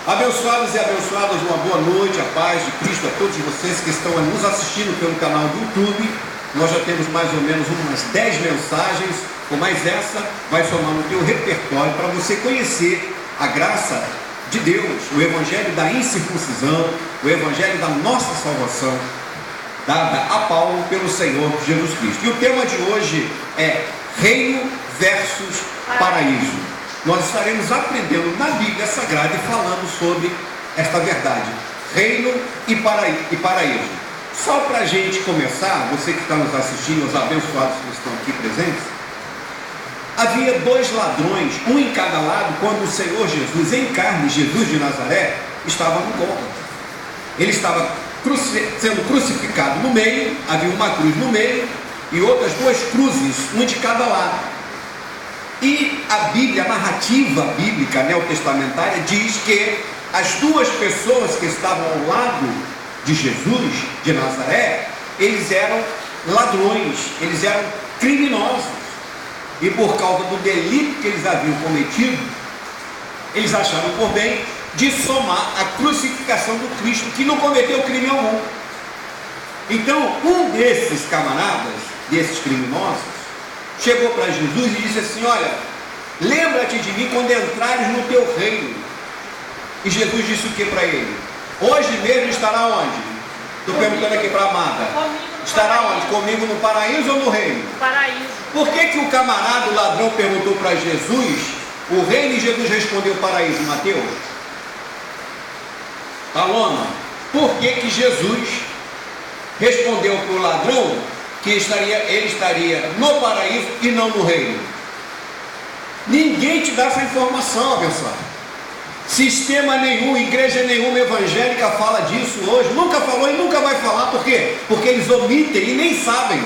Abençoados e abençoadas, uma boa noite, a paz de Cristo a todos vocês que estão nos assistindo pelo canal do YouTube. Nós já temos mais ou menos umas 10 mensagens, com mais essa vai somar no teu repertório para você conhecer a graça de Deus, o evangelho da incircuncisão, o evangelho da nossa salvação, dada a Paulo pelo Senhor Jesus Cristo. E o tema de hoje é reino versus paraíso. Nós estaremos aprendendo na Bíblia Sagrada e falando sobre esta verdade, reino e paraíso. Só para a gente começar, você que está nos assistindo, os abençoados que estão aqui presentes, havia dois ladrões, um em cada lado, quando o Senhor Jesus, em carne, Jesus de Nazaré, estava no Gólgota. Ele estava sendo crucificado no meio, havia uma cruz no meio e outras duas cruzes, um de cada lado. E a Bíblia, a narrativa bíblica neotestamentária diz que as duas pessoas que estavam ao lado de Jesus de Nazaré, eles eram ladrões, eles eram criminosos. E por causa do delito que eles haviam cometido, eles acharam por bem de somar a crucificação do Cristo, que não cometeu crime algum. Então, um desses camaradas, desses criminosos, chegou para Jesus e disse assim: olha, lembra-te de mim quando entrares no teu reino. E Jesus disse o que para ele? Hoje mesmo estará onde? Estou perguntando aqui para a amada. Estará onde? Comigo no paraíso ou no reino? Paraíso. Por que o camarada, o ladrão, perguntou para Jesus o reino e Jesus respondeu paraíso? Mateus? Paloma, por que Jesus respondeu para o ladrão que ele estaria no paraíso e não no reino? Ninguém te dá essa informação, abençoado. Sistema nenhum, igreja nenhuma evangélica fala disso hoje, nunca falou e nunca vai falar. Por quê? Porque eles omitem e nem sabem.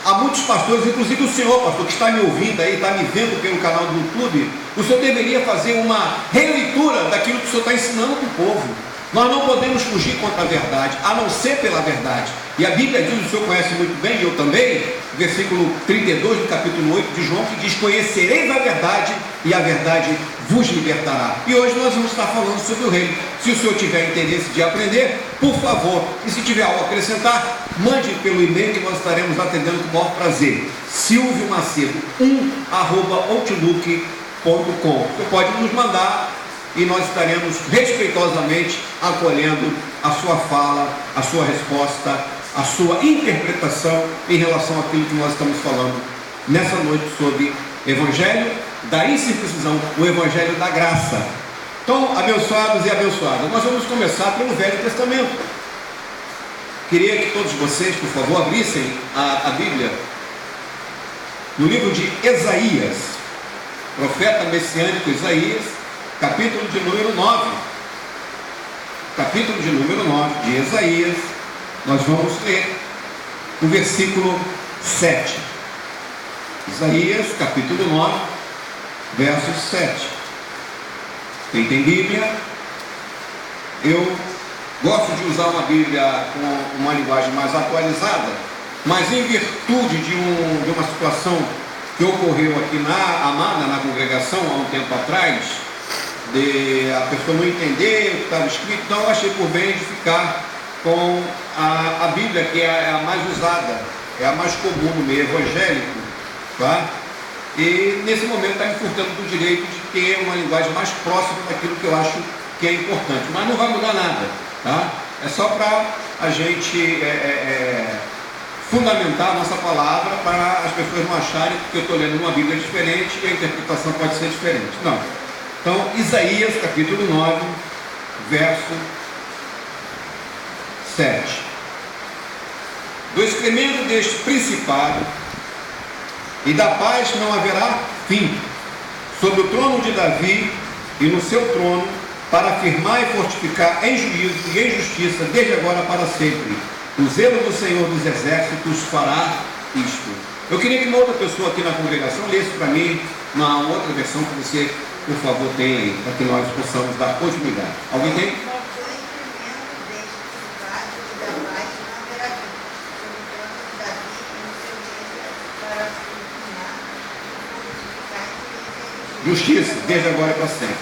Há muitos pastores, inclusive o senhor, pastor, que está me ouvindo aí, está me vendo pelo canal do YouTube, o senhor deveria fazer uma releitura daquilo que o senhor está ensinando para o povo. Nós não podemos fugir contra a verdade, a não ser pela verdade. E a Bíblia diz, o senhor conhece muito bem, e eu também, versículo 32 do capítulo 8 de João, que diz: conhecereis a verdade e a verdade vos libertará. E hoje nós vamos estar falando sobre o reino. Se o senhor tiver interesse de aprender, por favor, e se tiver algo a acrescentar, mande pelo e-mail que nós estaremos atendendo com o maior prazer. silviomacedo1@outlook.com. Você pode nos mandar e nós estaremos respeitosamente acolhendo a sua fala, a sua resposta, a sua interpretação em relação àquilo que nós estamos falando nessa noite sobre Evangelho da incircuncisão, o Evangelho da graça. Então, abençoados e abençoadas, nós vamos começar pelo Velho Testamento. Queria que todos vocês, por favor, abrissem a Bíblia no livro de Isaías, profeta messiânico Isaías, capítulo de número 9. Capítulo de número 9 de Isaías, nós vamos ler o versículo 7. Isaías, capítulo 9, verso 7. Quem tem Bíblia, eu gosto de usar uma Bíblia com uma linguagem mais atualizada, mas em virtude de uma situação que ocorreu aqui na Amada, na congregação, há um tempo atrás, de a pessoa não entender o que estava escrito, então eu achei por bem de ficar com a Bíblia, que é a mais usada, é a mais comum no meio evangélico, tá? E nesse momento está me furtando do direito de ter uma linguagem mais próxima daquilo que eu acho que é importante, mas não vai mudar nada, tá? É só para a gente fundamentar a nossa palavra, para as pessoas não acharem que eu estou lendo uma Bíblia diferente e a interpretação pode ser diferente. Não. Então, Isaías, capítulo 9, verso 7. Do excremento deste principado e da paz não haverá fim, sobre o trono de Davi e no seu trono, para afirmar e fortificar em juízo e em justiça, desde agora para sempre. O zelo do Senhor dos Exércitos fará isto. Eu queria que uma outra pessoa aqui na congregação lesse para mim uma outra versão que você, por favor, tem aí, para que nós possamos dar continuidade. Alguém tem? Justiça, desde agora e para sempre.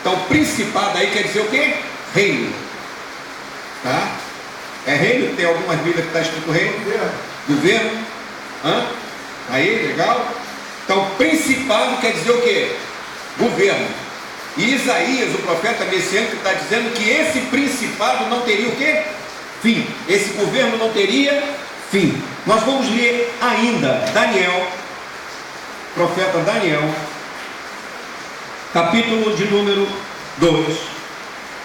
Então, principado aí quer dizer o quê? Reino. Tá? É reino? Tem algumas Bíblias que está escrito reino? Governo? Hã? Aí, legal? Então, principado quer dizer o quê? Governo. E Isaías, o profeta messiânico, está dizendo que esse principado não teria o quê? Fim. Esse governo não teria fim. Nós vamos ler ainda Daniel, profeta Daniel, capítulo de número 2,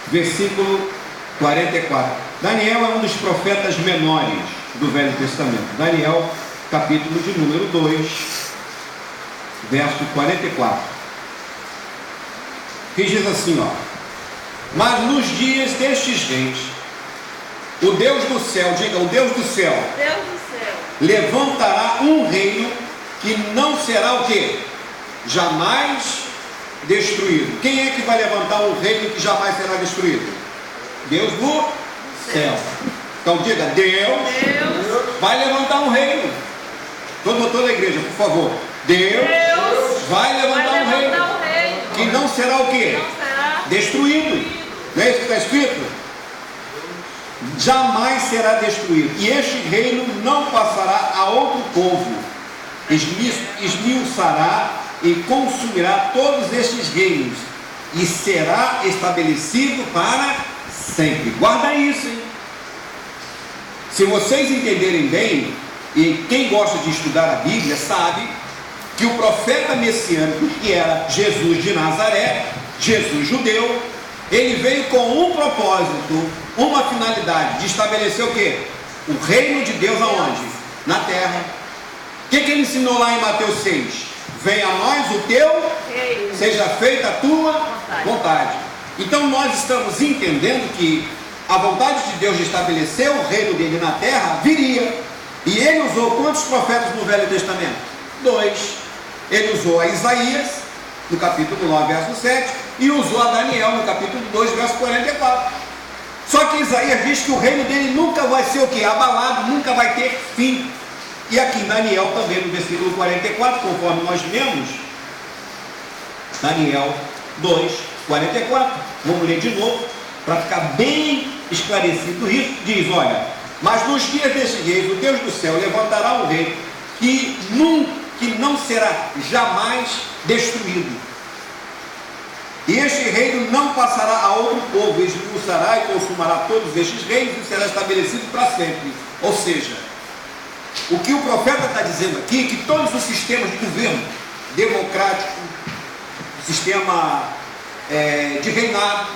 versículo 44. Daniel é um dos profetas menores do Velho Testamento. Daniel, capítulo de número 2, verso 44. Que diz assim, ó: mas nos dias destes reis, o Deus do céu, diga, o Deus do céu, Deus do céu, levantará um reino que não será o quê? Jamais destruído. Quem é que vai levantar um reino que jamais será destruído? Deus do céu. Então diga, Deus vai levantar um reino. Toda a igreja, por favor. Deus vai levantar um reino que não será o quê? Destruído. Não é isso que está escrito? Jamais será destruído. E este reino não passará a outro povo. Esmiuçará e consumirá todos estes reinos, e será estabelecido para sempre. Guarda isso, hein? Se vocês entenderem bem, e quem gosta de estudar a Bíblia sabe que o profeta messiânico, que era Jesus de Nazaré, Jesus judeu, ele veio com um propósito, uma finalidade, de estabelecer o quê? O reino de Deus aonde? Na terra. O que ele ensinou lá em Mateus 6? Venha a nós o teu reino, seja feita a tua vontade. Então nós estamos entendendo que a vontade de Deus de estabelecer o reino dele na terra viria. E ele usou quantos profetas no Velho Testamento? 2. Ele usou a Isaías, no capítulo 9, verso 7, e usou a Daniel, no capítulo 2, verso 44. Só que Isaías diz que o reino dele nunca vai ser o quê? Abalado, nunca vai ter fim. E aqui em Daniel também, no versículo 44, conforme nós lemos, Daniel 2, 44, vamos ler de novo, para ficar bem esclarecido isso, diz, olha, mas nos dias deste rei, o Deus do céu levantará um rei que não será jamais destruído. E este reino não passará a outro povo, expulsará e consumará todos estes reinos e será estabelecido para sempre. Ou seja, o que o profeta está dizendo aqui é que todos os sistemas de governo democrático, sistema de reinados,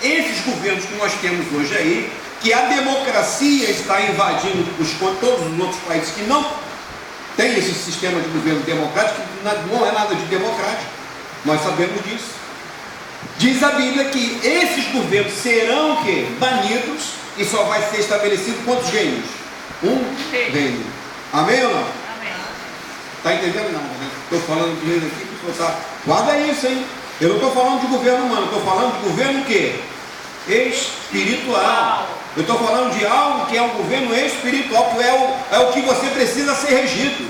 esses governos que nós temos hoje aí, que a democracia está invadindo todos os outros países que não têm esse sistema de governo democrático, que não é nada de democrático, nós sabemos disso. Diz a Bíblia que esses governos serão o quê? Banidos, e só vai ser estabelecido quantos reinos? Um reino. Amém ou não? Amém. Está entendendo? Não, né? Estou falando de reino aqui, que tá... Guarda isso, hein? Eu não estou falando de governo humano, estou falando de governo o quê? Espiritual. Eu estou falando de algo que é um governo espiritual, que é o que você precisa ser regido.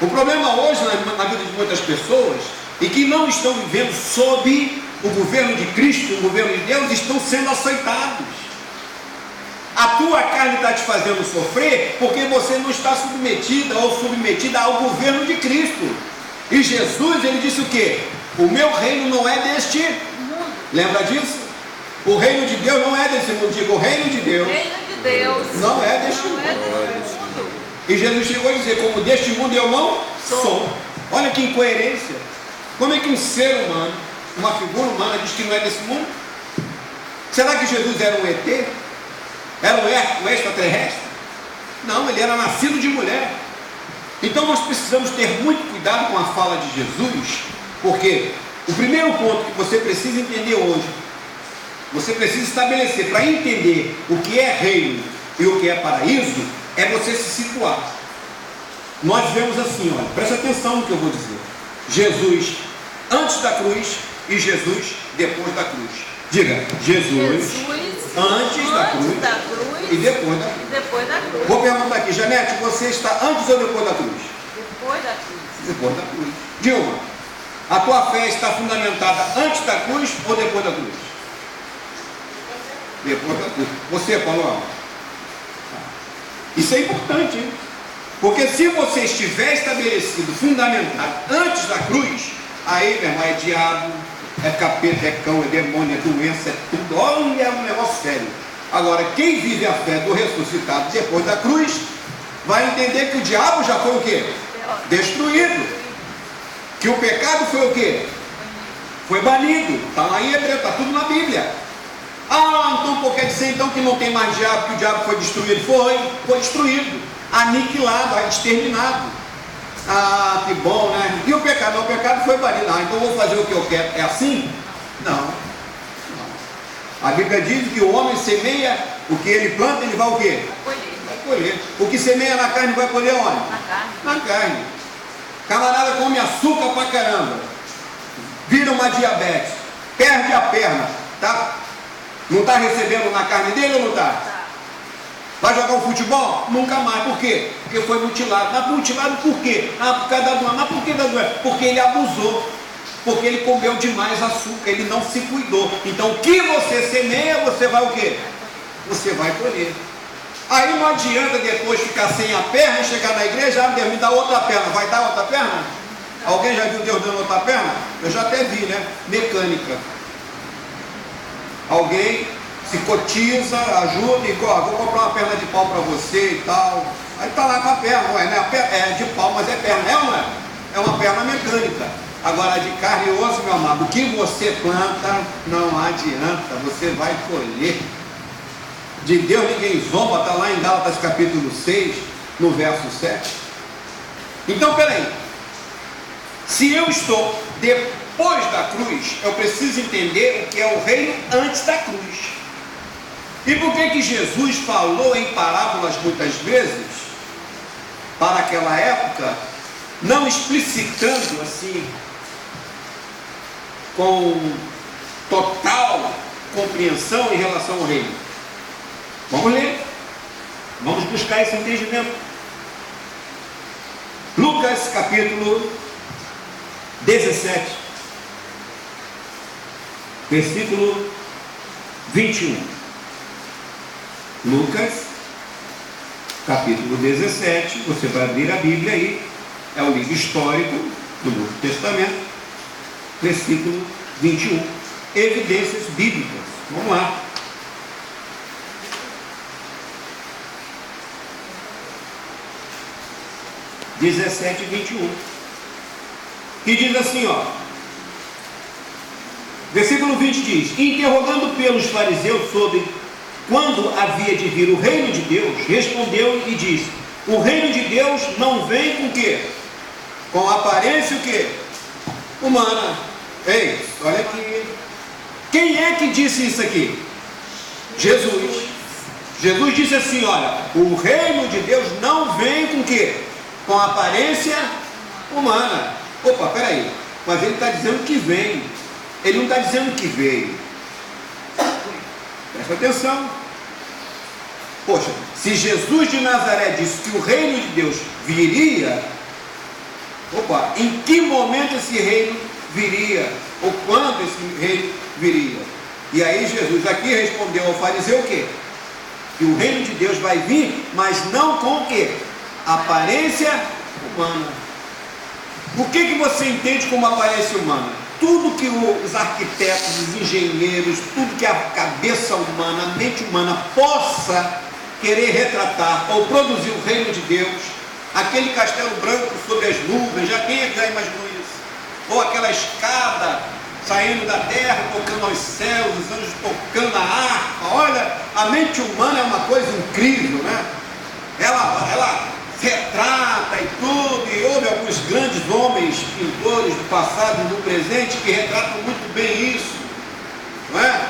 O problema hoje na vida de muitas pessoas é que não estão vivendo sob o governo de Cristo, o governo de Deus, estão sendo açoitados. A tua carne está te fazendo sofrer porque você não está submetida ou submetida ao governo de Cristo. E Jesus, ele disse o quê? O meu reino não é deste mundo. Lembra disso? O reino de Deus não é desse mundo. Digo, o reino de Deus, não é deste mundo. E Jesus chegou a dizer, como deste mundo eu não sou. Olha que incoerência. Como é que um ser humano, uma figura humana, diz que não é desse mundo? Será que Jesus era um ET? Era um extraterrestre? Não, ele era nascido de mulher. Então nós precisamos ter muito cuidado com a fala de Jesus, porque o primeiro ponto que você precisa entender hoje, você precisa estabelecer para entender o que é reino e o que é paraíso, é você se situar. Nós vemos assim, olha, presta atenção no que eu vou dizer. Jesus antes da cruz e Jesus depois da cruz. Diga, Jesus antes da cruz e depois da cruz. Vou perguntar aqui, Janete, você está antes ou depois da cruz? Depois da cruz. Depois da cruz. Dilma, A tua fé está fundamentada antes da cruz ou depois da cruz? Depois da cruz. Você, Paulo? Isso é importante, hein? Porque se você estiver estabelecido, fundamentado antes da cruz, aí, meu irmão, é diabo, é capeta, é cão, é demônio, é doença, é tudo. Olha, é um negócio sério. Agora, quem vive a fé do ressuscitado depois da cruz, vai entender que o diabo já foi o quê? Destruído. Que o pecado foi o quê? Foi banido. Está lá em Hebreu, está tudo na Bíblia. Ah, então por que dizer então que não tem mais diabo, que o diabo foi destruído? Foi destruído, aniquilado, exterminado. Ah, que bom, né? E o pecado? Não, o pecado foi banido. Ah, então eu vou fazer o que eu quero. É assim? Não. A Bíblia diz que o homem semeia o que ele planta, ele vai o quê? Vai colher. O que semeia na carne vai colher onde? Na carne. Na carne. Camarada come açúcar pra caramba, vira uma diabetes, perde a perna, tá? Não está recebendo na carne dele ou não está? Vai jogar um futebol? Nunca mais. Por quê? Porque foi mutilado. Mas mutilado por quê? Ah, por causa da doença. Mas por que da doença? Porque ele abusou. Porque ele comeu demais açúcar, ele não se cuidou. Então o que você semeia, você vai o quê? Você vai colher. Aí não adianta depois ficar sem a perna e chegar na igreja, ah, Deus me dá outra perna. Vai dar outra perna? Alguém já viu Deus dando outra perna? Eu já até vi, né? Mecânica. Alguém se cotiza, ajuda e ó, vou comprar uma perna de pau para você e tal. Aí tá lá com a perna, ué, né? É de pau, mas é perna, é ou não é? É uma perna mecânica. Agora de carne e osso, meu amado, o que você planta não adianta, você vai colher. De Deus ninguém zomba, está lá em Gálatas capítulo 6, no verso 7. Então, peraí, se eu estou depois da cruz, eu preciso entender o que é o reino antes da cruz. E por que Jesus falou em parábolas muitas vezes, para aquela época, não explicitando assim, com total compreensão em relação ao reino? Vamos ler, vamos buscar esse entendimento. Lucas capítulo 17, versículo 21. Lucas capítulo 17, você vai abrir a Bíblia aí, é o livro histórico do Novo Testamento, versículo 21, evidências bíblicas. Vamos lá. (17 e 21), que diz assim, ó, versículo 20 diz: interrogando pelos fariseus sobre quando havia de vir o reino de Deus, respondeu e disse: o reino de Deus não vem com o quê? Com aparência o quê? Humana. Ei, olha aqui, quem é que disse isso aqui? Jesus. Jesus disse assim, olha, o reino de Deus não vem com o quê? Com aparência humana. Opa, peraí, mas ele está dizendo que vem, ele não está dizendo que veio. Presta atenção. Poxa, se Jesus de Nazaré disse que o reino de Deus viria, opa, em que momento esse reino viria? Ou quando esse reino viria? E aí Jesus aqui respondeu ao fariseu o quê? Que o reino de Deus vai vir, mas não com o quê? Aparência humana. O que você entende como aparência humana? Tudo que os arquitetos, os engenheiros, tudo que a cabeça humana, a mente humana possa querer retratar ou produzir o reino de Deus, aquele castelo branco sobre as nuvens, quem é que já imaginou isso? Ou aquela escada saindo da terra, tocando aos céus, os anjos tocando a harpa. Olha, a mente humana é uma coisa incrível, né? Ela retrata e tudo, e houve alguns grandes homens pintores do passado e do presente que retratam muito bem isso, não é?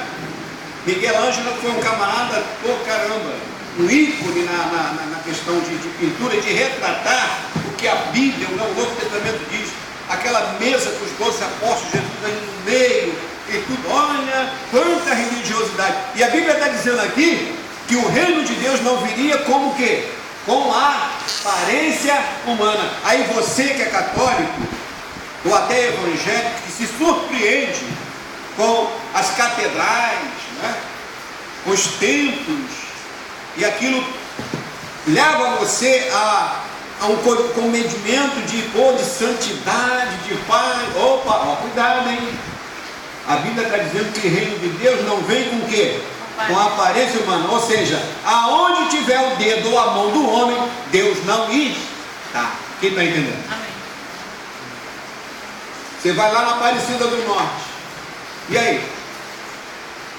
Miguel Ângelo foi um camarada, pô, caramba, um ícone na questão de pintura, de retratar o que a Bíblia, o Novo Testamento diz, aquela mesa com os 12 apóstolos, Jesus ali no meio, e tudo, olha, quanta religiosidade. E a Bíblia está dizendo aqui que o reino de Deus não viria como o quê? Com a aparência humana. Aí você que é católico, ou até evangélico, que se surpreende com as catedrais, né? Com os templos, e aquilo leva você a um comedimento de santidade, de paz. Opa, ó, cuidado, hein? A Bíblia está dizendo que o reino de Deus não vem com o quê? Com a aparência humana. Ou seja, aonde tiver o dedo ou a mão do homem, Deus não está. Quem está entendendo? Amém. Você vai lá na Aparecida do Norte. E aí?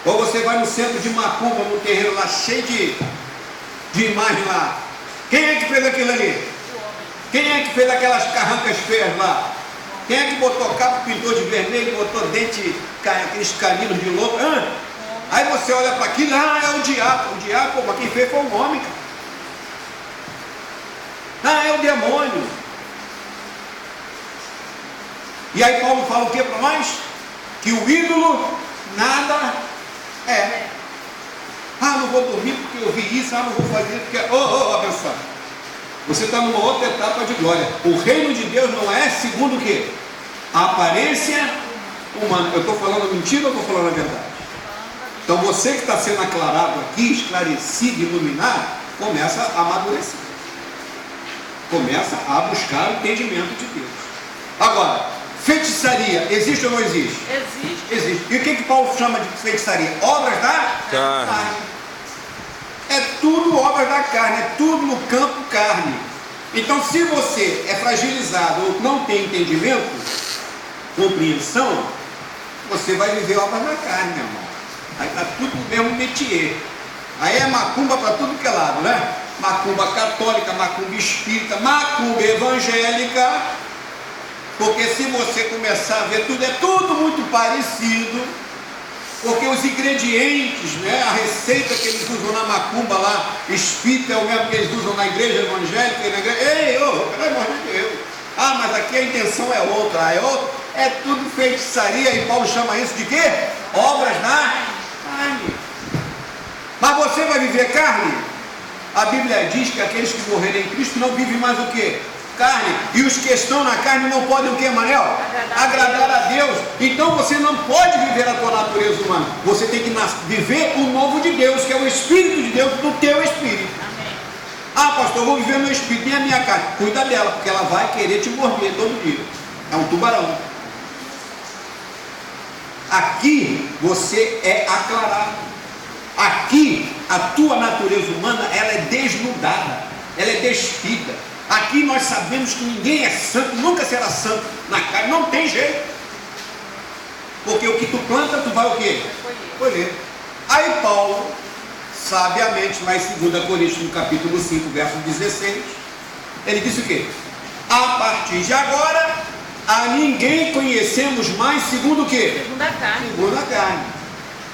Ou você vai no centro de Macumba, no terreiro lá, cheio de imagem lá. Quem é que fez aquilo ali? Quem é que fez aquelas carrancas feias lá? Quem é que botou cabo, pintou de vermelho, botou dente, aqueles caninos de lobo? Aí você olha para aquilo, é o diabo. O diabo, mas quem fez foi o homem, cara. É o demônio. E aí Paulo fala o que para nós? Que o ídolo nada é. Não vou dormir porque eu vi isso, não vou fazer porque... abençoado. Você está numa outra etapa de glória. O reino de Deus não é segundo o quê? A aparência humana. Eu estou falando mentira ou estou falando a verdade? Então você que está sendo aclarado aqui, esclarecido, iluminado, começa a amadurecer. Começa a buscar o entendimento de Deus. Agora, feitiçaria, existe ou não existe? Existe. Existe. E o que Paulo chama de feitiçaria? Obras da carne. É tudo obra da carne, é tudo no campo carne. Então, se você é fragilizado ou não tem entendimento, compreensão, você vai viver obras da carne, meu irmão. Aí está tudo no mesmo métier. Aí é macumba para tudo que é lado, né? Macumba católica, macumba espírita, macumba evangélica. Porque se você começar a ver tudo, é tudo muito parecido. Porque os ingredientes, né, a receita que eles usam na macumba lá, espírita é o mesmo que eles usam na igreja evangélica. Na igreja, pelo amor de Deus. Mas aqui a intenção é outra, é tudo feitiçaria. E Paulo chama isso de quê? Obras na carne. Mas você vai viver carne? A Bíblia diz que aqueles que morrerem em Cristo não vivem mais o quê? Carne. E os que estão na carne não podem o quê, Manel? Agradar a Deus. Então você não pode viver a tua natureza humana. Você tem que viver o novo de Deus, que é o Espírito de Deus no teu espírito. Amém. Pastor, eu vou viver no espírito e a minha carne. Cuida dela, porque ela vai querer te morder todo dia. É um tubarão. Aqui você é aclarado. Aqui a tua natureza humana, ela é desnudada, ela é despida. Aqui nós sabemos que ninguém é santo, nunca será santo na carne, não tem jeito. Porque o que tu planta, tu vai o quê? Colher. Aí Paulo, sabiamente, lá em 2 Coríntios, no capítulo 5, verso 16, ele disse o quê? A partir de agora, a ninguém conhecemos mais segundo o quê? Segundo a carne. Segundo a carne.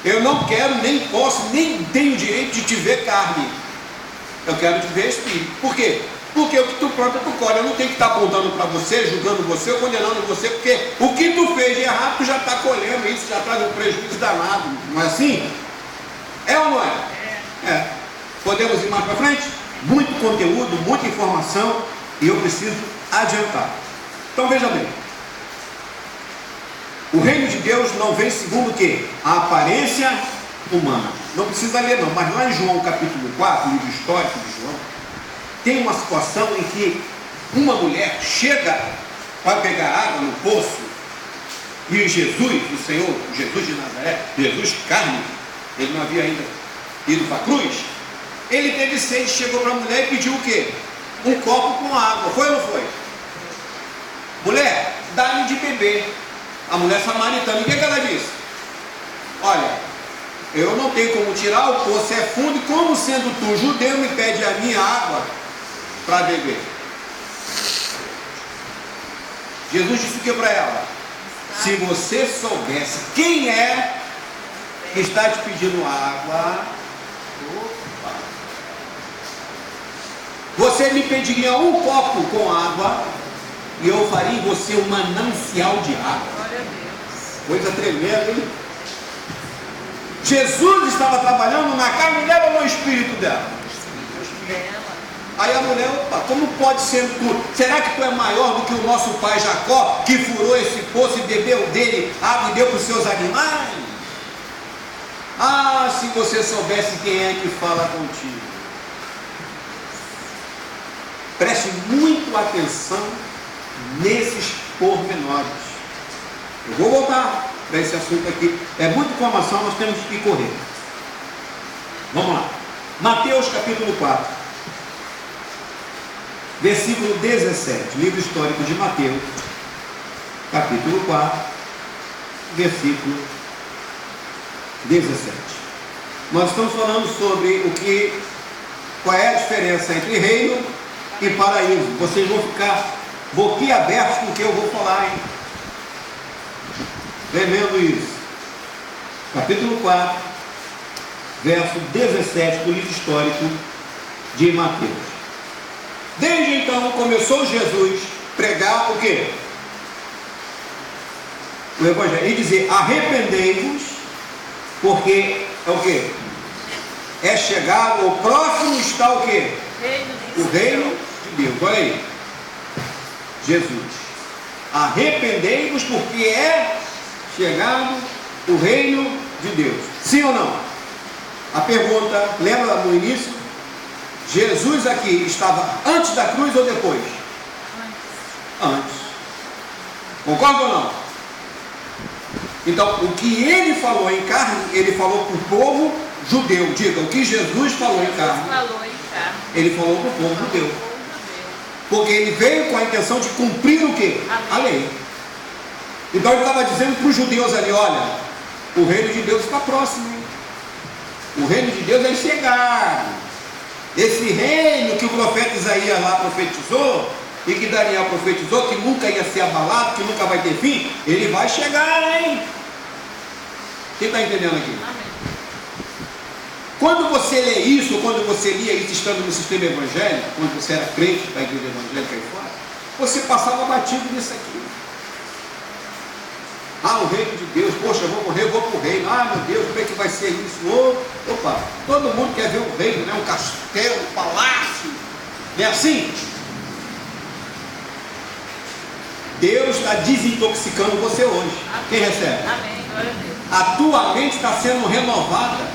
Eu não quero, nem posso, nem tenho direito de te ver carne. Eu quero te ver espírito. Por quê? Porque o que tu planta, tu colhe. Eu não tenho que estar apontando para você, julgando você, ou condenando você, porque o que tu fez de errado, tu já está colhendo, isso já traz um prejuízo danado. Não é assim? É ou não é? É. Podemos ir mais para frente? Muito conteúdo, muita informação, e eu preciso adiantar. Então veja bem. O reino de Deus não vem segundo o quê? A aparência humana. Não precisa ler não, mas lá em João capítulo 4, livro histórico de João, tem uma situação em que uma mulher chega para pegar água no poço, e Jesus, o Senhor, Jesus de Nazaré, Jesus carne, ele não havia ainda ido para a cruz, ele teve sede, chegou para a mulher e pediu o quê? Um copo com água. Foi ou não foi? Mulher, dá-me de beber. A mulher samaritana, o que ela disse? Olha, eu não tenho como tirar, o poço é fundo, e como sendo tu judeu, me pede a minha água para beber. Jesus disse o que para ela? Se você soubesse quem é que está te pedindo água, você me pediria um copo com água e eu faria em você um manancial de água. Glória a Deus. Coisa tremenda, hein? Jesus estava trabalhando na carne dela ou no espírito dela? Aí a mulher, opa, como pode ser tu? Será que tu é maior do que o nosso pai Jacó, que furou esse poço e bebeu dele água e deu para os seus animais? Ah, se você soubesse quem é que fala contigo. Preste muito atenção nesses pormenores. Eu vou voltar para esse assunto aqui. É muita informação, nós temos que correr. Vamos lá. Mateus capítulo 4, versículo 17. Livro histórico de Mateus, capítulo 4, versículo 17. Nós estamos falando sobre qual é a diferença entre reino e paraíso. Vocês vão ficar boquiabertos com o que eu vou falar, hein? Vendo isso. Capítulo 4, verso 17 do livro histórico de Mateus. Desde então começou Jesus a pregar o quê? O Evangelho. E dizer: arrependei-vos, porque é o quê? É chegado, o próximo está o quê? O reino de Deus. Olha aí. Jesus. Arrependei-vos, porque é chegado o reino de Deus. Sim ou não? A pergunta, lembra no início? Jesus aqui estava antes da cruz ou depois? Antes. Concorda ou não? Então, o que ele falou em carne, ele falou para o povo judeu. Diga, o que Jesus falou em carne, ele falou para o povo judeu. Porque ele veio com a intenção de cumprir o quê? A lei. Então ele estava dizendo para os judeus ali: olha, o reino de Deus está próximo, hein? O reino de Deus é chegar. Esse reino que o profeta Isaías lá profetizou, e que Daniel profetizou, que nunca ia ser abalado, que nunca vai ter fim, ele vai chegar, hein? Quem está entendendo aqui? Amém. Quando você lê isso, quando você lia isso estando no sistema evangélico, quando você era crente da igreja evangélica aí fora, você passava batido nisso aqui. Ah, o reino de Deus, poxa, eu vou morrer, eu vou para o reino. Ah, meu Deus, como é que vai ser isso? Opa, todo mundo quer ver o reino, né? Um castelo, um palácio. Não é assim? Deus está desintoxicando você hoje. Amém. Quem recebe? Amém. Glória a Deus. A tua mente está sendo renovada.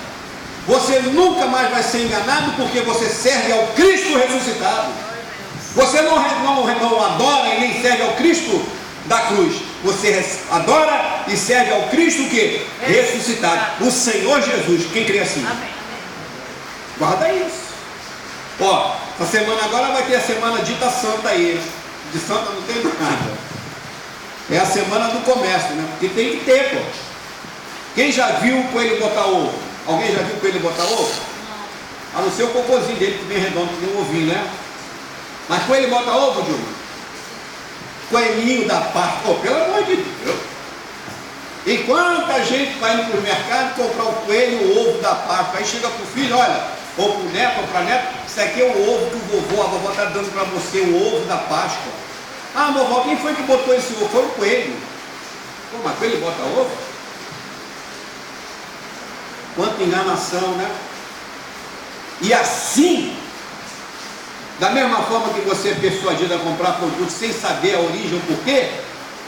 Você nunca mais vai ser enganado, porque você serve ao Cristo ressuscitado. Você não adora e nem serve ao Cristo da cruz. Você adora e serve ao Cristo que? Ressuscitado. O Senhor Jesus. Quem crê assim? Amém. Guarda isso. Ó, essa semana agora vai ter a semana dita santa aí. De santa não tem nada. É a semana do comércio, né? Porque tem que ter, pô. Quem já viu o coelho botar ovo? Alguém já viu o coelho botar ovo? Não. A não ser o cocôzinho dele que vem redondo, que nem um ovinho, né? Mas coelho bota ovo, Dilma? Coelhinho da Páscoa, oh, pelo amor de Deus. E quanta gente vai indo para o mercado comprar o coelho, o ovo da Páscoa, aí chega para o filho, olha, ou para o neto, ou para a neta, isso aqui é o ovo que a vovó está dando para você, o ovo da Páscoa. Ah, vovó, quem foi que botou esse ovo? Foi o coelho. Pô, mas coelho bota ovo? Quanta enganação, né? E assim, da mesma forma que você é persuadido a comprar produtos sem saber a origem, o porquê,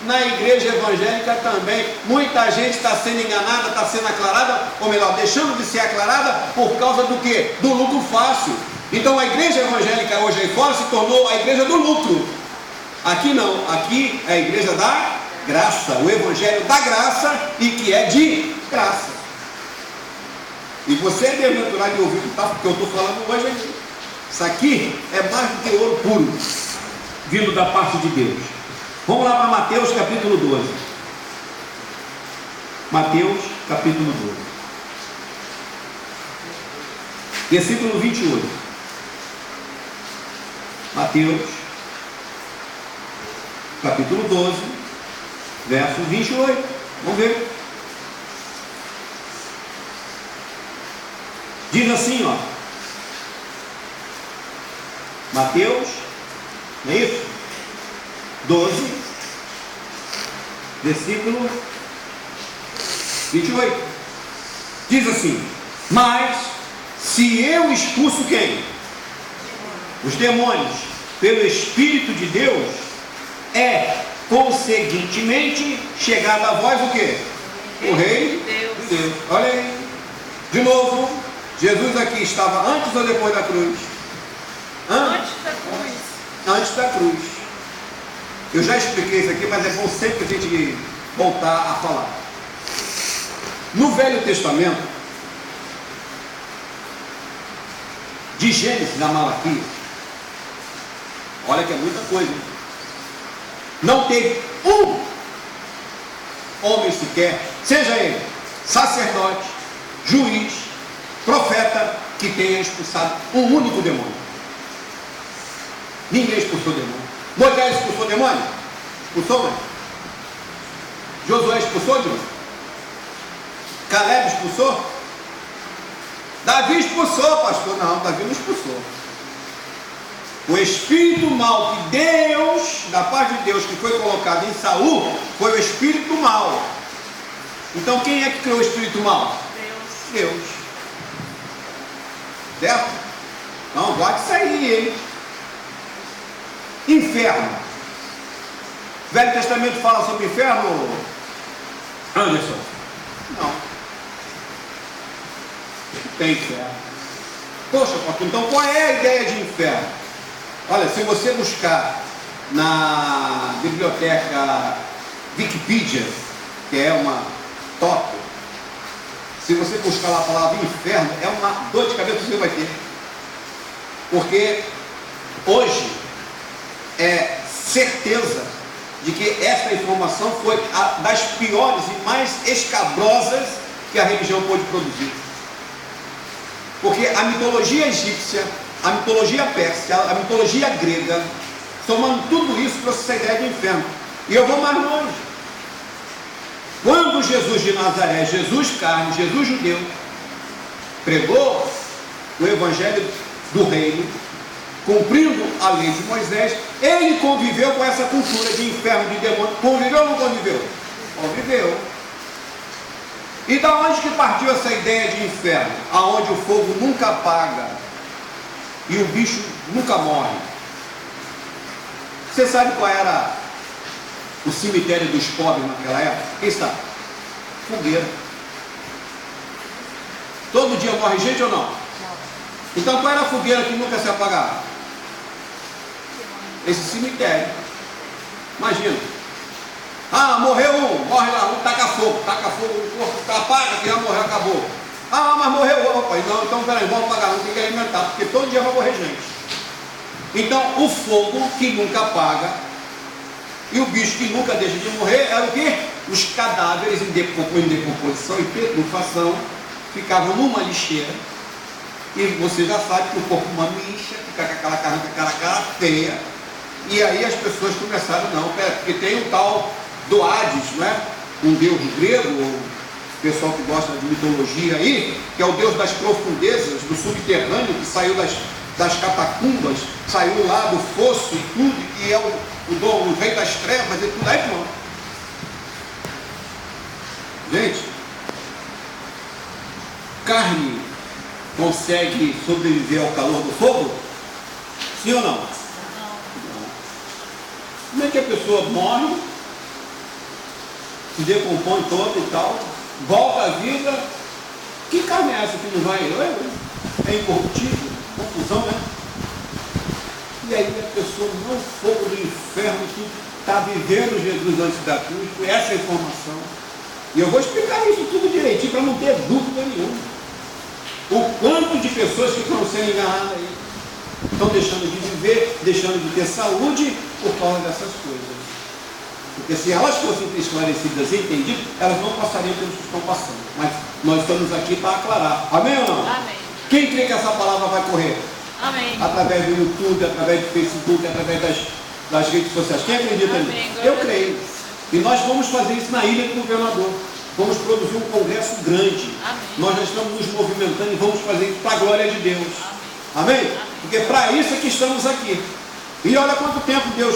na igreja evangélica também, muita gente está sendo enganada, está sendo aclarada, ou melhor, deixando de ser aclarada por causa do quê? Do lucro fácil. Então a igreja evangélica hoje aí fora se tornou a igreja do lucro. Aqui não, aqui é a igreja da graça, o evangelho da graça e que é de graça. E você é bem-aventurado de ouvir o que eu estou falando hoje aqui. Isso aqui é mais do que ouro puro, vindo da parte de Deus. Vamos lá para Mateus capítulo 12. Mateus capítulo 12. Versículo 28. Mateus capítulo 12, verso 28. Vamos ver. Diz assim, ó. Mateus, não é isso? 12, versículo 28. Diz assim: mas se eu expulso quem? os demônios, pelo Espírito de Deus, é, conseguintemente, chegado a vós o quê? O Reino de Deus. Olha aí. De novo, Jesus aqui estava antes ou depois da cruz? Antes da cruz. Antes da cruz. Eu já expliquei isso aqui, mas é bom sempre a gente voltar a falar. No Velho Testamento, de Gênesis a Malaquias, olha que é muita coisa, hein? Não teve um homem sequer, seja ele sacerdote, juiz, profeta, que tenha expulsado um único demônio. Ninguém expulsou demônio. Moisés expulsou demônio? Expulsou, mãe? Josué expulsou demônio? Caleb expulsou? Davi expulsou, pastor? Não, Davi não expulsou. O espírito mal que Deus, da parte de Deus, que foi colocado em Saul, foi o espírito mal. Então quem é que criou o espírito mal? Deus. Certo? Não, guarde isso aí, hein? Inferno. O Velho Testamento fala sobre inferno, Anderson? Não. Tem inferno. Poxa, pastor, então qual é a ideia de inferno? Olha, se você buscar na biblioteca Wikipedia, que é uma top, se você buscar lá a palavra inferno, é uma dor de cabeça que você vai ter. Porque hoje é certeza de que essa informação foi a das piores e mais escabrosas que a religião pôde produzir. Porque a mitologia egípcia, a mitologia persa, a mitologia grega, somando tudo isso, trouxe essa ideia de inferno. E eu vou mais longe. Quando Jesus de Nazaré, Jesus carne, Jesus judeu, pregou o evangelho do reino, cumprindo a lei de Moisés, ele conviveu com essa cultura de inferno, de demônio. Conviveu ou não conviveu? Conviveu. E da onde que partiu essa ideia de inferno? Aonde o fogo nunca apaga e o bicho nunca morre. Você sabe qual era o cemitério dos pobres naquela época? Quem está? Fogueira. Todo dia morre gente ou não? Então qual era a fogueira que nunca se apagava? Esse cemitério. Imagina. Ah, morreu um, morre lá, um taca fogo, o corpo, apaga, que já morreu, acabou. Ah, mas morreu outro. Opa, não, então peraí, vamos apagar, não tem que alimentar, porque todo dia vai morrer gente. Então o fogo que nunca apaga e o bicho que nunca deixa de morrer era o quê? Os cadáveres em decomposição e putrefação ficavam numa lixeira. E você já sabe que o corpo mancha, fica com aquela cara feia. E aí as pessoas começaram, não, porque tem um tal do Hades, não é? Um deus grego, o pessoal que gosta de mitologia aí, que é o deus das profundezas, do subterrâneo, que saiu das catacumbas, saiu lá do fosso e tudo, e é o rei das trevas e tudo aí, pronto. Gente, carne consegue sobreviver ao calor do fogo? Sim ou não? Não. Como é que a pessoa morre, se decompõe toda e tal, volta à vida? Que carne é essa que não vai? É incorruptível, confusão, né? E aí a pessoa, no fogo do inferno, que está vivendo Jesus antes da cruz, com essa informação. E eu vou explicar isso tudo direitinho, para não ter dúvida nenhuma. O quanto de pessoas que estão sendo enganadas aí, estão deixando de viver, deixando de ter saúde por causa dessas coisas. Porque se elas fossem esclarecidas e entendidas, elas não passariam pelo que estão passando. Mas nós estamos aqui para aclarar. Amém ou não? Amém. Quem crê que essa palavra vai correr? Amém. Através do YouTube, através do Facebook, através das redes sociais. Quem acredita nisso? Eu creio. E nós vamos fazer isso na Ilha do Governador. Vamos produzir um congresso grande. Amém. Nós já estamos nos movimentando e vamos fazer isso para a glória de Deus. Amém? Amém? Porque para isso é que estamos aqui. E olha quanto tempo Deus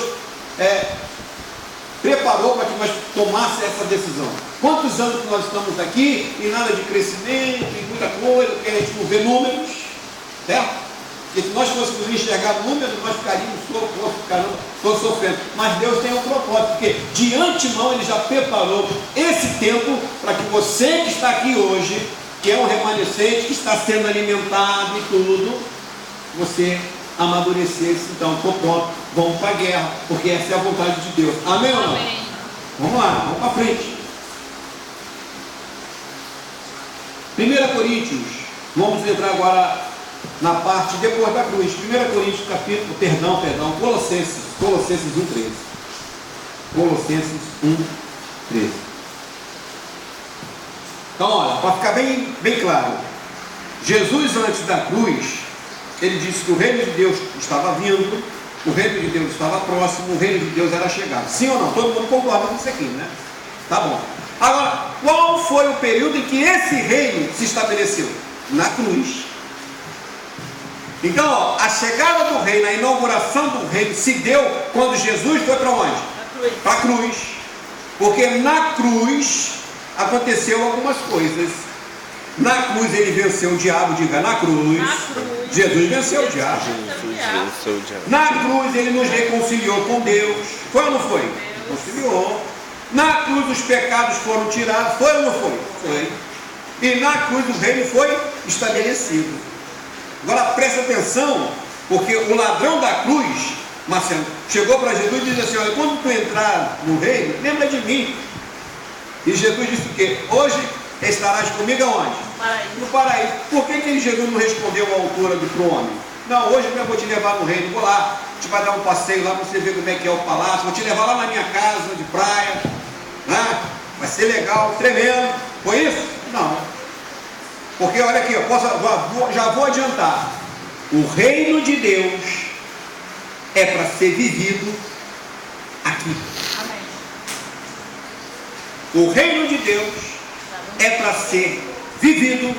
preparou para que nós tomássemos essa decisão. Quantos anos que nós estamos aqui e nada de crescimento e muita coisa, porque a gente não vê números, certo? Porque se nós fôssemos enxergar números, nós ficaríamos sofrendo. Mas Deus tem um propósito, porque de antemão Ele já preparou esse tempo para que você que está aqui hoje, que é um remanescente, que está sendo alimentado e tudo, você amadurecesse. Então, estou pronto, vamos para a guerra, porque essa é a vontade de Deus. Amém ou não? Amém. Vamos lá, vamos para frente. 1 Coríntios, vamos entrar agora na parte depois da cruz. 1 Coríntios, Colossenses 1:13. Colossenses 1:13. Então, olha, para ficar bem claro, Jesus antes da cruz, Ele disse que o reino de Deus estava vindo, o reino de Deus estava próximo, o reino de Deus era chegado. Sim ou não? Todo mundo concorda com isso aqui, né? Tá bom. Agora, qual foi o período em que esse reino se estabeleceu? Na cruz. Então, ó, a chegada do reino, a inauguração do reino se deu quando Jesus foi para onde? Para a cruz. Porque na cruz aconteceu algumas coisas. Na cruz ele venceu o diabo, diga, na cruz. Jesus venceu o diabo. Na cruz ele nos reconciliou com Deus. Foi ou não foi? Reconciliou. Na cruz os pecados foram tirados. Foi ou não foi? Foi. E na cruz o reino foi estabelecido. Agora presta atenção, porque o ladrão da cruz, Marcelo, chegou para Jesus e disse assim: olha, quando tu entrar no reino, lembra de mim. E Jesus disse o quê? Hoje estarás comigo aonde? Paraíso. No paraíso. Por que Jesus não respondeu à altura para o homem? Não, hoje eu vou te levar no reino, vou lá, te vai dar um passeio lá para você ver como é que é o palácio, vou te levar lá na minha casa de praia, né? Vai ser legal, tremendo. Foi isso? Não. Porque olha aqui, já vou adiantar. O reino de Deus é para ser vivido aqui. Amém. O reino de Deus é para ser vivido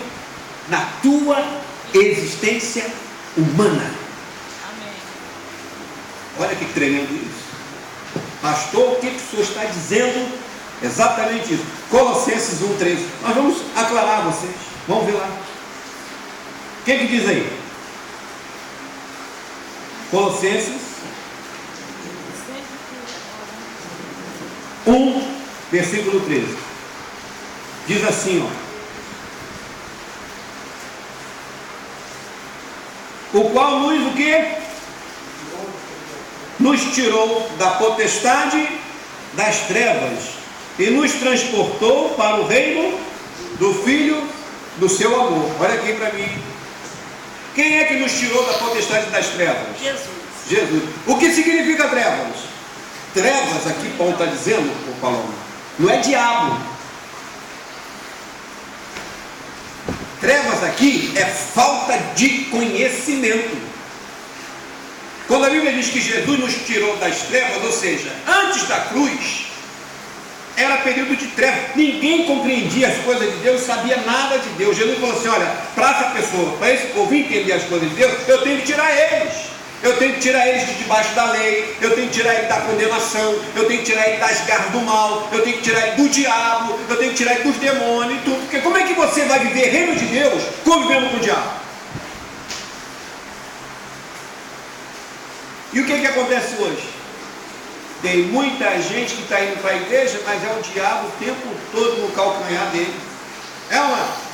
na tua existência humana. Amém. Olha que tremendo isso. Pastor, o que o senhor está dizendo? Exatamente isso. Colossenses 1:13. Nós vamos aclarar a vocês. Vamos ver lá. O que diz aí? Colossenses 1, versículo 13. Diz assim, ó. O qual nos o quê? Nos tirou da potestade das trevas e nos transportou para o reino do Filho do seu amor. Olha aqui para mim. Quem é que nos tirou da potestade das trevas? Jesus. Jesus. O que significa trevas? Trevas, aqui Paulo está dizendo, Paulo, não é diabo. Trevas aqui é falta de conhecimento. Quando a Bíblia diz que Jesus nos tirou das trevas, ou seja, antes da cruz, era período de trevas, ninguém compreendia as coisas de Deus, sabia nada de Deus. Jesus falou assim: olha, para essa pessoa, para esse povo entender as coisas de Deus, eu tenho que tirar eles. Eu tenho que tirar eles de debaixo da lei, eu tenho que tirar ele da condenação, eu tenho que tirar ele das garras do mal, eu tenho que tirar ele do diabo, eu tenho que tirar ele dos demônios e tudo. Porque como é que você vai viver reino de Deus convivendo com o diabo? E o que acontece hoje? Tem muita gente que está indo para a igreja, mas é o diabo o tempo todo no calcanhar dele. É uma.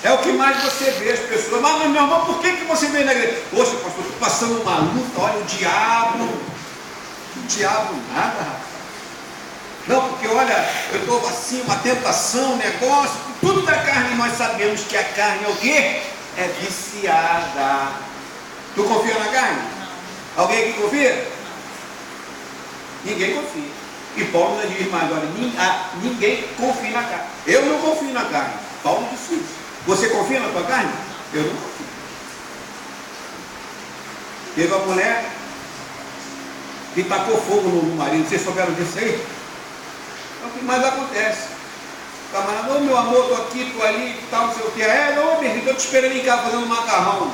É o que mais você vê as pessoas. Mas meu irmão, por que você vem na igreja? Poxa, pastor, estou passando uma luta, olha o diabo. O diabo nada, rapaz. Não, porque olha, eu estou assim, uma tentação, um negócio, tudo da carne. Nós sabemos que a carne é o quê? É viciada. Tu confia na carne? Não. Alguém aqui confia? Não. Ninguém confia. E Paulo não diz mais, olha, ninguém confia na carne. Eu não confio na carne. Paulo disse isso. Você confia na tua carne? Eu não confio. Teve uma mulher que tacou fogo no marido. Vocês souberam disso aí? É o que mais acontece. O camarada, ô meu amor, estou aqui, estou ali, tal, não sei o que. Ô meu filho, estou te esperando em casa fazendo macarrão.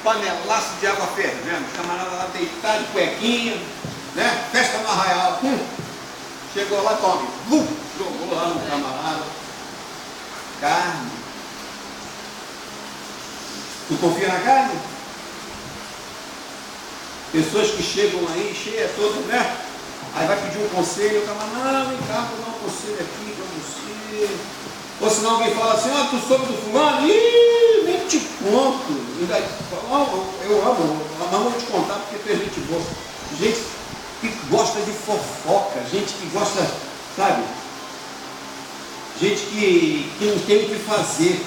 Panelaço de água fervendo. O camarada lá deitado, de cuequinha, né? Festa no arraial. Chegou lá, tome. Jogou lá no camarada. Carne. Tu confia na carne? Pessoas que chegam aí, cheia toda, né? Aí vai pedir um conselho, o cara fala, não, vem cá, vou dar um conselho aqui para você. Ou senão alguém fala assim, ah, tu soube do fulano? Ih, nem te conto. E daí, eu amo, mas vou te contar porque tu é gente boa. Gente que gosta de fofoca, gente que gosta, sabe? Gente que não tem o que fazer.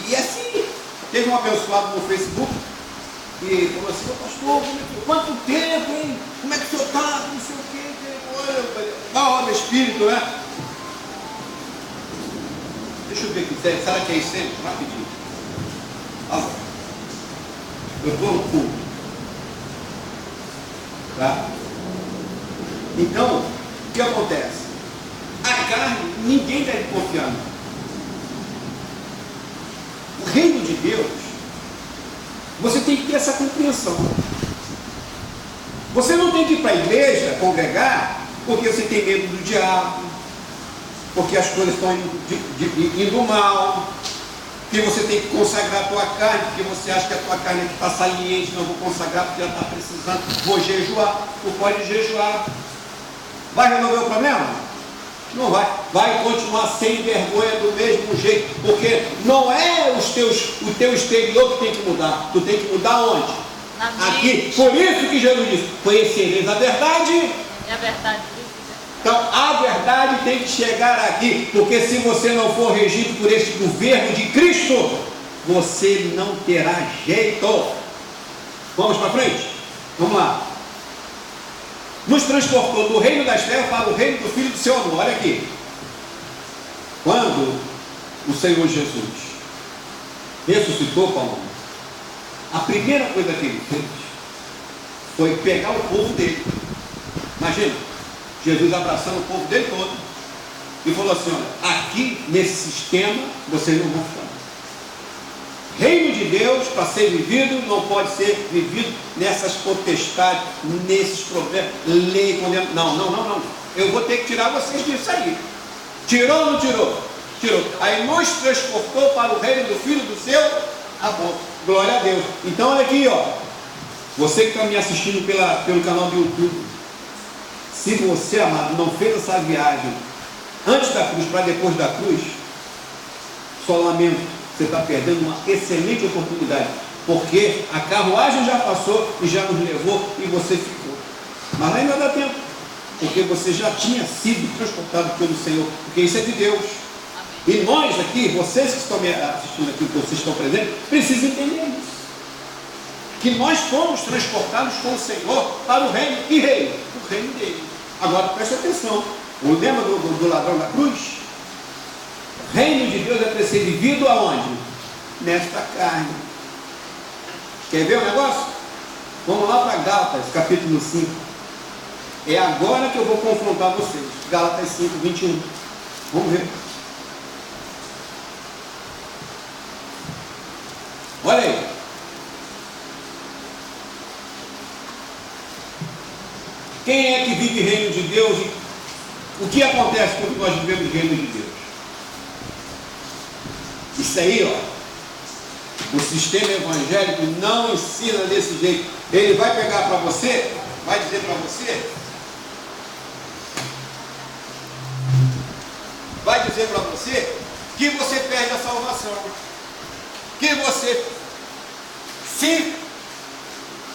E assim, teve um abençoado no Facebook e falou assim, pastor, quanto tempo, hein? Como é que o senhor está? Não sei o quê. Olha, da hora, espírito, né? Deixa eu ver aqui, será que é isso sempre? Rapidinho. Olha, eu estou no culto. Tá? Então, o que acontece? A carne, ninguém deve confiar. O reino de Deus, você tem que ter essa compreensão. Você não tem que ir para a igreja, congregar, porque você tem medo do diabo, porque as coisas estão indo mal, que você tem que consagrar a tua carne, porque você acha que a tua carne está saliente, não vou consagrar porque ela está precisando, vou jejuar. Tu pode jejuar. Vai resolver o problema? Não vai. Vai continuar sem vergonha do mesmo jeito, porque não é o teu exterior que tem que mudar. Tu tem que mudar onde? Aqui. Por isso que Jesus disse, conhecereis a verdade. É a verdade. Então a verdade tem que chegar aqui, porque se você não for regido por este governo de Cristo, você não terá jeito. Vamos para frente? Vamos lá. Nos transportou do reino das trevas para o reino do Filho do seu amor. Olha aqui. Quando o Senhor Jesus ressuscitou para o homem, a primeira coisa que ele fez foi pegar o povo dele. Imagina, Jesus abraçando o povo dele todo e falou assim, olha, aqui nesse sistema vocês não vão ficar. Reino de Deus, para ser vivido, não pode ser vivido nessas potestades, nesses problemas, lei, condena. Não. Eu vou ter que tirar vocês disso aí. Tirou ou não tirou? Tirou. Aí nos transportou para o reino do Filho do seu amor. Glória a Deus. Então olha aqui, ó. Você que está me assistindo pelo canal do YouTube, se você, amado, não fez essa viagem antes da cruz para depois da cruz, só lamento. Você está perdendo uma excelente oportunidade, porque a carruagem já passou e já nos levou e você ficou. Mas ainda dá tempo, porque você já tinha sido transportado pelo Senhor, porque isso é de Deus. Amém. E nós aqui, vocês que estão me assistindo aqui, que vocês estão presentes, precisam entender isso. Que nós fomos transportados com o Senhor para o reino. Que reino? O reino dele. Agora preste atenção. O lema do ladrão da cruz: reino de Deus é para ser vivido aonde? Nesta carne. Quer ver o negócio? Vamos lá para Gálatas, capítulo 5. É agora que eu vou confrontar vocês. Gálatas 5, 21. Vamos ver. Olha aí. Quem é que vive reino de Deus? O que acontece quando nós vivemos reino de Deus? Isso aí, ó, o sistema evangélico não ensina desse jeito. Ele vai pegar para você, vai dizer para você, que você perde a salvação, que você, se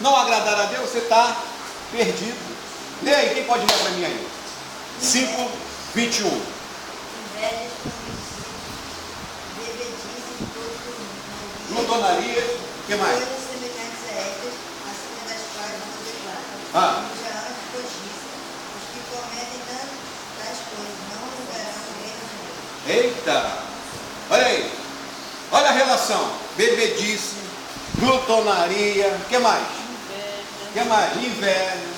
não agradar a Deus, você está perdido. Lê aí, quem pode ler para mim aí? 5, 21. Glutonaria, o que mais? Coisas semelhantes a estas, acima das quais não declara. Já antes foi disse, os que cometem tais coisas não lugarão no reino de Deus. Eita! Olha aí, olha a relação: bebedice, glutonaria, o que mais? O que mais? Inveja.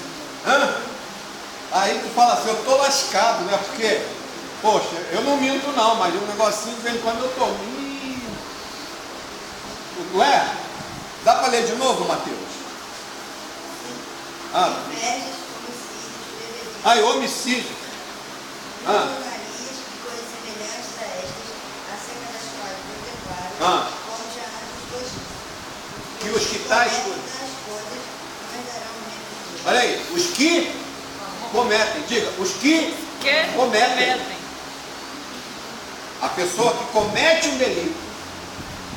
Aí tu fala assim, eu estou lascado, né? Porque, poxa, eu não minto não, mas um negocinho de vez em quando eu estou. Não é? Dá para ler de novo, Mateus? Invejas, homicídios, bebedices, Aí, homicídio. glutonarias e coisas semelhantes a estas, acima das quais não declara, como já antes foi tais coisas. Olha aí, os que cometem, diga, os que cometem. A pessoa que comete um delito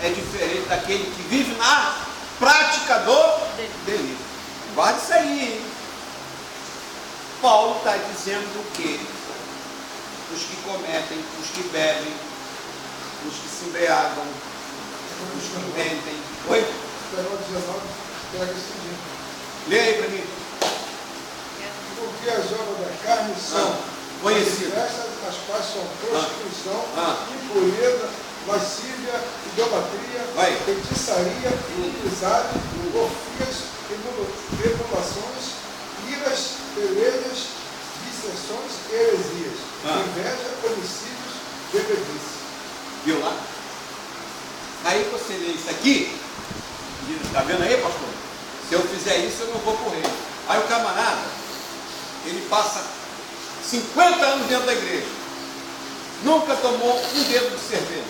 é diferente daquele que vive na prática do delito. Guarda isso aí, hein? Paulo está dizendo que os que cometem, os que bebem, os que se embriagam, os que mentem. Oi? Lê aí para mim. Porque as obras da carne são conhecidas, as quais são prostituição, impureza, lascívia, idolatria, feitiçaria, inimizade, porfias, emulações, iras, pelejas, dissensões e heresias, inveja, homicídios, bebedice. Viu lá? Aí você lê isso aqui, está vendo aí, pastor? Se eu fizer isso, eu não vou correr. Aí o camarada, ele passa 50 anos dentro da igreja, nunca tomou um dedo de cerveja,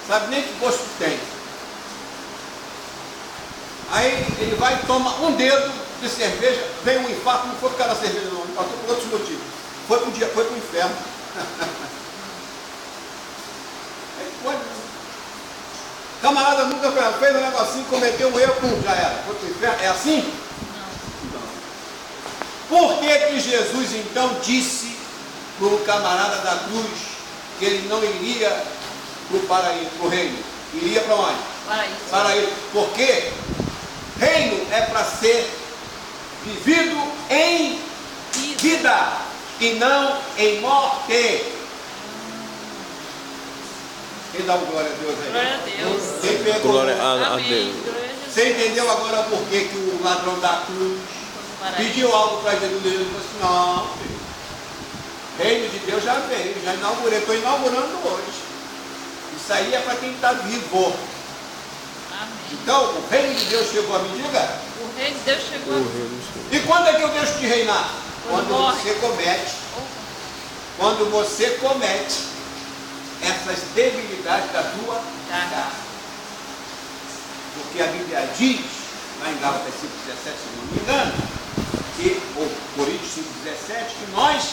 sabe nem que gosto tem. Aí ele vai e toma um dedo de cerveja, vem um infarto, não foi por causa da cerveja não, infartou por outros motivos, foi para o inferno. Aí pode, camarada nunca fez um negocinho, cometeu um erro, já era, foi para o inferno, é assim? Por que Jesus então disse para o camarada da cruz que ele não iria para o paraíso, para o reino? Iria para onde? Paraíso. Porque reino é para ser vivido em vida e não em morte. Quem dá glória a Deus aí? Glória a Deus. Quem pegou? Glória a Amém. Deus. Glória a Jesus. Você entendeu agora por que o ladrão da cruz pediu algo para Jesus? Ele falou assim: não, filho, reino de Deus já veio, já inaugurei, estou inaugurando hoje. Isso aí é para quem está vivo. Amém. Então, o reino de Deus chegou a me diga. O reino de Deus chegou. E quando é que eu deixo de reinar? Quando você comete. Quando você comete essas debilidades da tua carne. Porque a Bíblia diz, lá em Gálatas 5,17, se não me engano, ou Coríntios 5,17, que nós,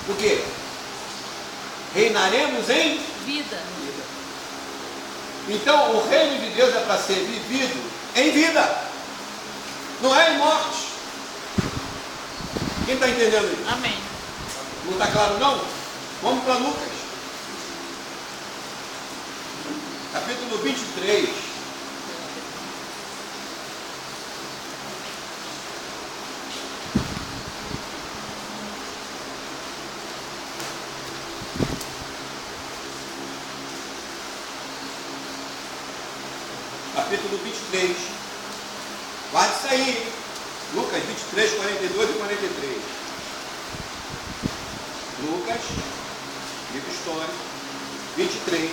o quê? Reinaremos em Vida. Então o reino de Deus é para ser vivido em vida, não é em morte. Quem está entendendo isso? Amém. Não está claro não? Vamos para Lucas, capítulo 23. Capítulo 23. Guarde isso aí. Lucas 23, 42 e 43. Lucas, livro histórico, 23,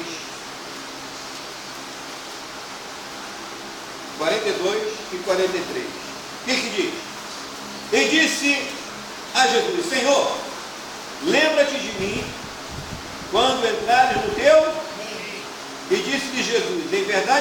42 e 43. O que diz? E disse a Jesus: Senhor, lembra-te de mim quando entrares no teu. E disse-lhe Jesus: em verdade